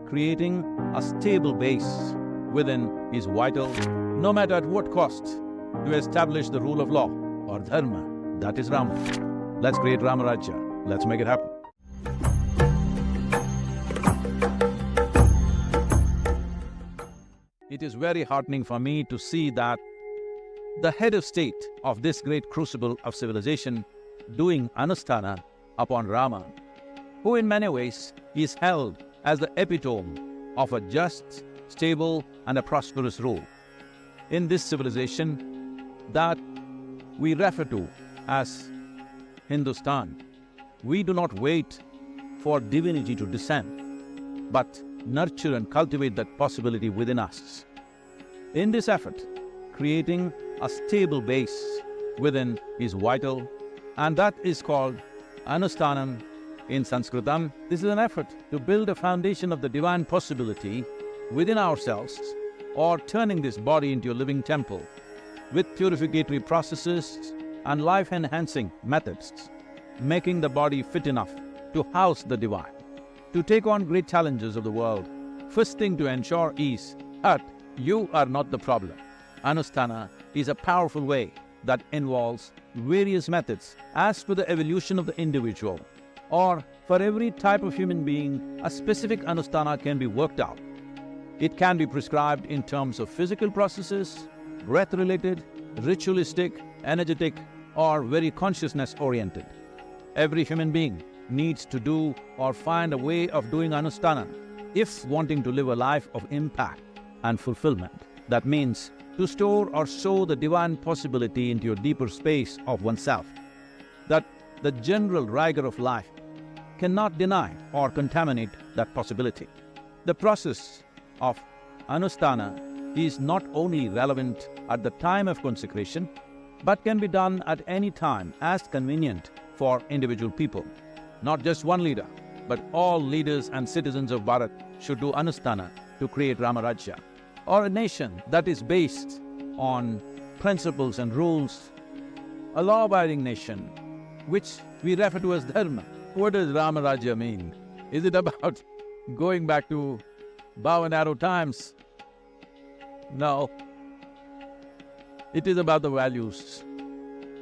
creating a stable base within is vital, no matter at what cost, to establish the rule of law or dharma, that is Rama. Let's create Rama Rajya. Let's make it happen. It is very heartening for me to see that the head of state of this great crucible of civilization doing anusthana upon Rama, who in many ways is held as the epitome of a just, stable and a prosperous rule. In this civilization that we refer to as Hindustan, we do not wait for divinity to descend, but nurture and cultivate that possibility within us. In this effort, creating a stable base within is vital, and that is called anusthanam in Sanskritam. This is an effort to build a foundation of the divine possibility within ourselves, or turning this body into a living temple with purificatory processes and life-enhancing methods, making the body fit enough to house the divine, to take on great challenges of the world. First thing to ensure is that you are not the problem. Anusthana is a powerful way that involves various methods as per the evolution of the individual, or for every type of human being, a specific anusthana can be worked out. It can be prescribed in terms of physical processes, breath-related, ritualistic, energetic, or very consciousness-oriented. Every human being needs to do or find a way of doing anusthana if wanting to live a life of impact and fulfillment. That means to store or sow the divine possibility into a deeper space of oneself, that the general rigor of life cannot deny or contaminate that possibility. The process of anusthana is not only relevant at the time of consecration, but can be done at any time as convenient for individual people. Not just one leader, but all leaders and citizens of Bharat should do anusthana to create Rama Rajya, or a nation that is based on principles and rules, a law-abiding nation, which we refer to as dharma. What does Rama Rajya mean? Is it about going back to bow and arrow times? No. It is about the values,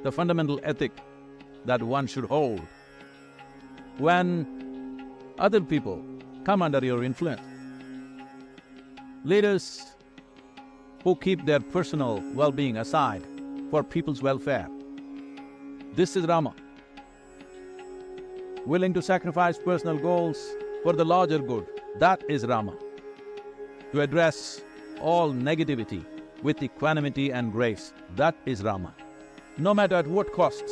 the fundamental ethic that one should hold when other people come under your influence. Leaders who keep their personal well-being aside for people's welfare. This is Rama. Willing to sacrifice personal goals for the larger good. That is Rama. To address all negativity with equanimity and grace. That is Rama. No matter at what cost,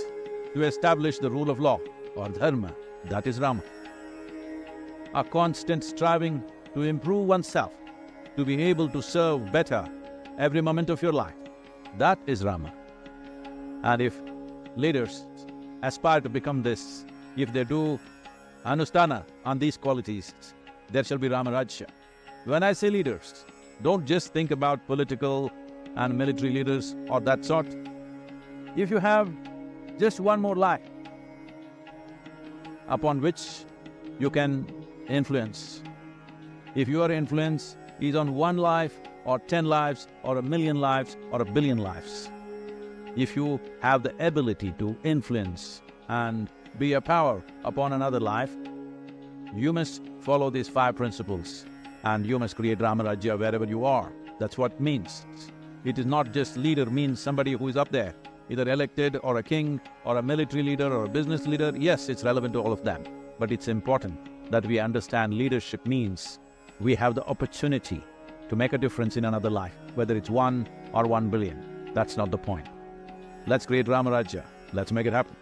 to establish the rule of law or dharma. That is Rama. A constant striving to improve oneself, to be able to serve better every moment of your life. That is Rama. And if leaders aspire to become this, if they do anusthana on these qualities, there shall be Rama Rajya. When I say leaders, don't just think about political and military leaders or that sort. If you have just one more life upon which you can influence, if your influence is on one life or 10 lives or 1,000,000 lives or 1,000,000,000 lives, if you have the ability to influence and be a power upon another life, you must follow these 5 principles and you must create Rama Rajya wherever you are. That's what it means. It is not just leader means somebody who is up there, either elected or a king or a military leader or a business leader. Yes, it's relevant to all of them, but it's important that we understand leadership means we have the opportunity to make a difference in another life, whether it's 1 or 1 billion. That's not the point. Let's create Rama Rajya. Let's make it happen.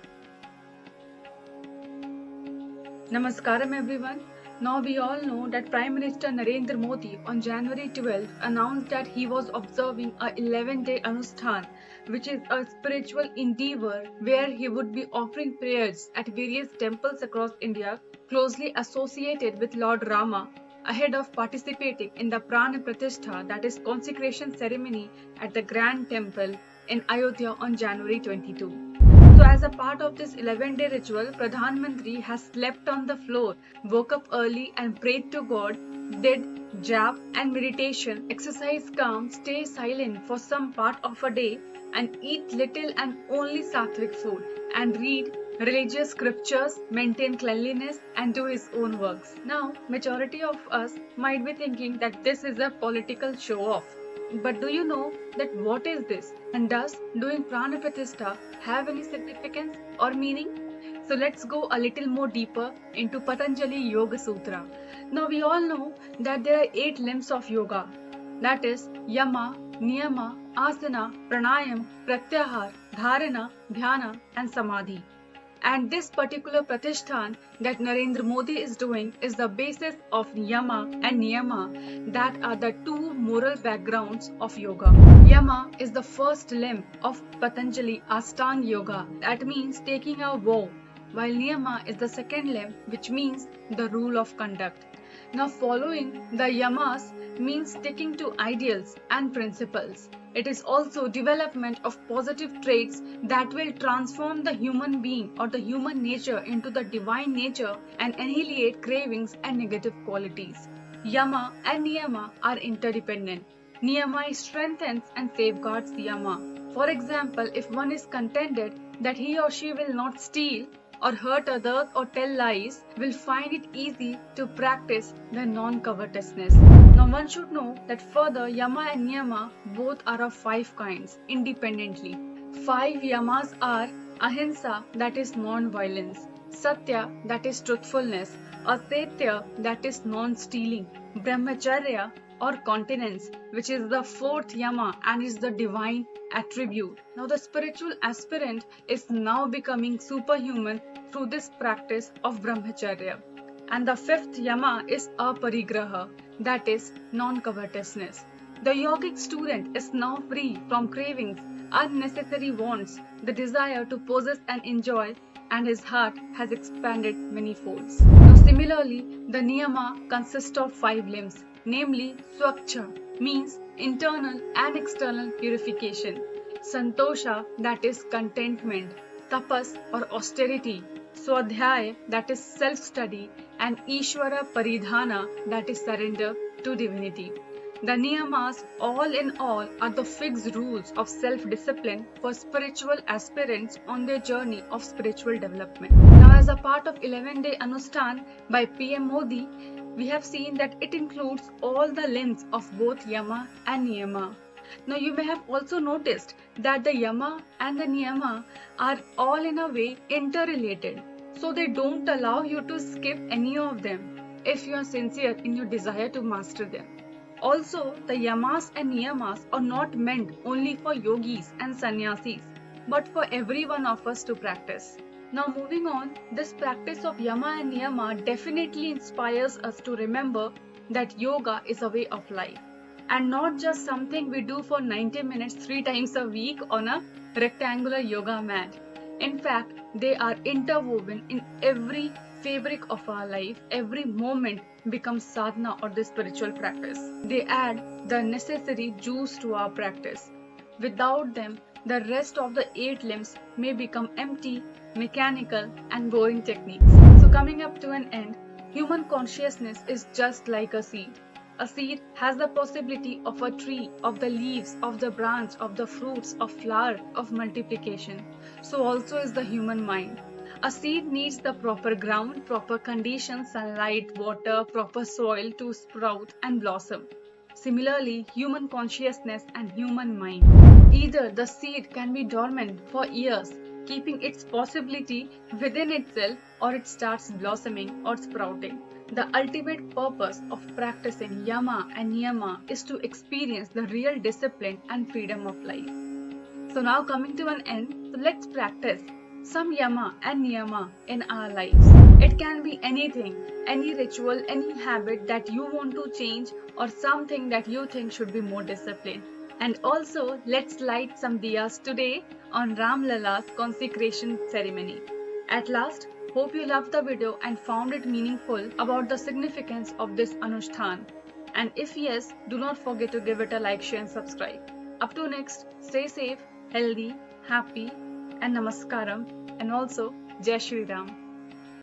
Namaskaram everyone. Now we all know that Prime Minister Narendra Modi on January 12th announced that he was observing a 11-day anusthan, which is a spiritual endeavour where he would be offering prayers at various temples across India closely associated with Lord Rama, ahead of participating in the pran and pratishtha, that is consecration ceremony at the Grand Temple in Ayodhya on January 22. So as a part of this 11-day ritual, Pradhan Mantri has slept on the floor, woke up early and prayed to God, did jaap and meditation, exercise calm, stay silent for some part of a day, and eat little and only satvic food, and read religious scriptures, maintain cleanliness, and do his own works. Now, majority of us might be thinking that this is a political show-off. But do you know that what is this? And does doing prana pratishtha have any significance or meaning? So let's go a little more deeper into Patanjali Yoga Sutra. Now we all know that there are 8 limbs of yoga. That is yama, niyama, asana, pranayam, pratyahar, dharana, dhyana and samadhi. And this particular pratishthan that Narendra Modi is doing is the basis of yama and niyama, that are the 2 moral backgrounds of yoga. Yama is the first limb of Patanjali Ashtanga Yoga, that means taking a vow, while niyama is the second limb, which means the rule of conduct. Now following the yamas means sticking to ideals and principles. It is also development of positive traits that will transform the human being or the human nature into the divine nature and annihilate cravings and negative qualities. Yama and niyama are interdependent. Niyama strengthens and safeguards yama. For example, if one is contented that he or she will not steal, or hurt others or tell lies, will find it easy to practice the non-covetousness. Now one should know that further yama and niyama both are of 5 kinds independently. 5 yamas are ahimsa, that is non-violence, satya, that is truthfulness, asatya, that is non-stealing, brahmacharya or continence, which is the 4th yama and is the divine attribute. Now the spiritual aspirant is now becoming superhuman through this practice of brahmacharya. And the 5th yama is aparigraha, that is non-covetousness. The yogic student is now free from cravings, unnecessary wants, the desire to possess and enjoy, and his heart has expanded many folds. Now similarly, the niyama consists of 5 limbs, namely swaksha, means internal and external purification, santosha, that is contentment, tapas or austerity, swadhyaya, that is self-study, and ishvara paridhana, that is surrender to divinity. The niyamas, all in all, are the fixed rules of self-discipline for spiritual aspirants on their journey of spiritual development. Now, as a part of 11-day anusthan by PM Modi, we have seen that it includes all the limbs of both yama and niyama. Now, you may have also noticed that the yama and the niyama are all in a way interrelated, so they don't allow you to skip any of them if you are sincere in your desire to master them. Also, the yamas and niyamas are not meant only for yogis and sannyasis, but for every one of us to practice. Now moving on, this practice of yama and niyama definitely inspires us to remember that yoga is a way of life and not just something we do for 90 minutes 3 times a week on a rectangular yoga mat. In fact, they are interwoven in every fabric of our life. Every moment becomes sadhana or the spiritual practice. They add the necessary juice to our practice. Without them, the rest of the 8 limbs may become empty, mechanical and boring techniques. So coming up to an end, human consciousness is just like a seed. A seed has the possibility of a tree, of the leaves, of the branch, of the fruits, of flower, of multiplication. So also is the human mind. A seed needs the proper ground, proper conditions, sunlight, water, proper soil to sprout and blossom. Similarly, human consciousness and human mind. Either the seed can be dormant for years, keeping its possibility within itself, or it starts blossoming or sprouting. The ultimate purpose of practicing yama and niyama is to experience the real discipline and freedom of life. So now coming to an end, so let's practice some yama and niyama in our lives. It can be anything, any ritual, any habit that you want to change or something that you think should be more disciplined. And also, let's light some diyas today on Ram Lala's consecration ceremony. At last, hope you loved the video and found it meaningful about the significance of this anushthan. And if yes, do not forget to give it a like, share and subscribe. Up to next, stay safe, healthy, happy and Namaskaram, and also Jai Shri Ram.